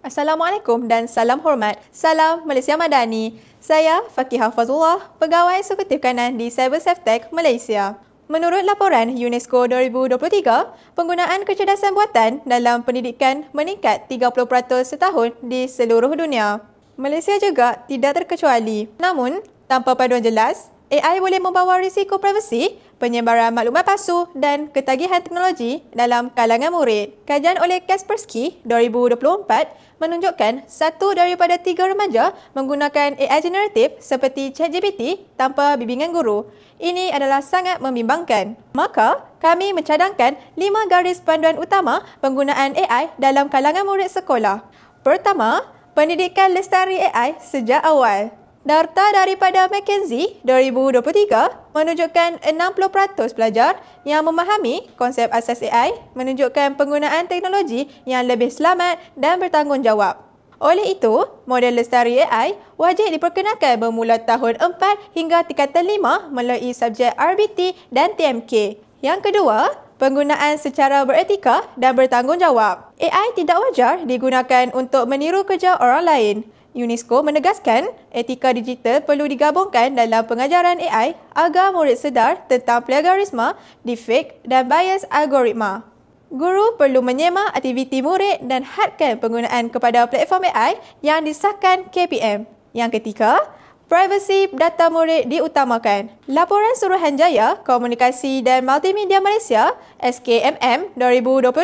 Assalamualaikum dan salam hormat. Salam Malaysia Madani. Saya Fakihah Fazullah, Pegawai Eksekutif Kanan di CyberSafeTech Malaysia. Menurut laporan UNESCO 2023, penggunaan kecerdasan buatan dalam pendidikan meningkat 30% setahun di seluruh dunia. Malaysia juga tidak terkecuali. Namun, tanpa panduan jelas, AI boleh membawa risiko privasi, penyebaran maklumat palsu dan ketagihan teknologi dalam kalangan murid. Kajian oleh Kaspersky 2024 menunjukkan 1 daripada 3 remaja menggunakan AI generatif seperti ChatGPT tanpa bimbingan guru. Ini adalah sangat membimbangkan. Maka, kami mencadangkan 5 garis panduan utama penggunaan AI dalam kalangan murid sekolah. Pertama, pendidikan lestari AI sejak awal. Data daripada McKinsey 2023 menunjukkan 60% pelajar yang memahami konsep asas AI menunjukkan penggunaan teknologi yang lebih selamat dan bertanggungjawab. Oleh itu, model lestari AI wajib diperkenalkan bermula tahun 4 hingga tingkatan 5 melalui subjek RBT dan TMK. Yang kedua, penggunaan secara beretika dan bertanggungjawab. AI tidak wajar digunakan untuk meniru kerja orang lain. UNESCO menegaskan etika digital perlu digabungkan dalam pengajaran AI agar murid sedar tentang plagiarisme, deepfake dan bias algoritma. Guru perlu menyemak aktiviti murid dan hadkan penggunaan kepada platform AI yang disahkan KPM. Yang ketiga, privasi data murid diutamakan. Laporan Suruhanjaya Komunikasi dan Multimedia Malaysia SKMM 2022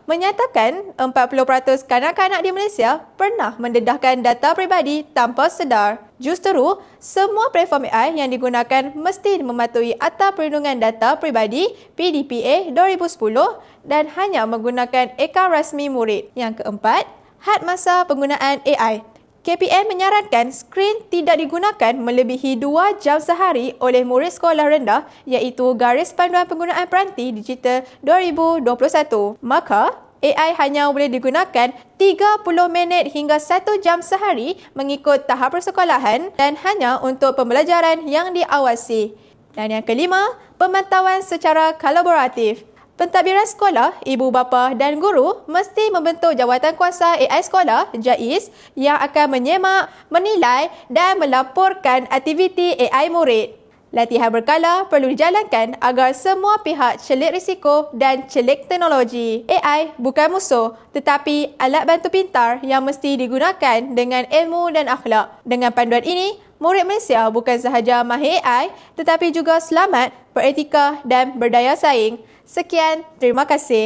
menyatakan 40% kanak-kanak di Malaysia pernah mendedahkan data peribadi tanpa sedar. Justeru, semua platform AI yang digunakan mesti mematuhi Akta Perlindungan Data Peribadi PDPA 2010 dan hanya menggunakan akaun rasmi murid. Yang keempat, had masa penggunaan AI. KPM menyarankan skrin tidak digunakan melebihi 2 jam sehari oleh murid sekolah rendah iaitu Garis Panduan Penggunaan Peranti Digital 2021. Maka, AI hanya boleh digunakan 30 minit hingga 1 jam sehari mengikut tahap persekolahan dan hanya untuk pembelajaran yang diawasi. Dan yang kelima, pemantauan secara kolaboratif. Pentadbiran sekolah, ibu bapa dan guru mesti membentuk jawatan kuasa AI sekolah JAIS yang akan menyemak, menilai dan melaporkan aktiviti AI murid. Latihan berkala perlu dijalankan agar semua pihak celik risiko dan celik teknologi. AI bukan musuh tetapi alat bantu pintar yang mesti digunakan dengan ilmu dan akhlak. Dengan panduan ini, murid Malaysia bukan sahaja mahir AI tetapi juga selamat, beretika dan berdaya saing. Sekian, terima kasih.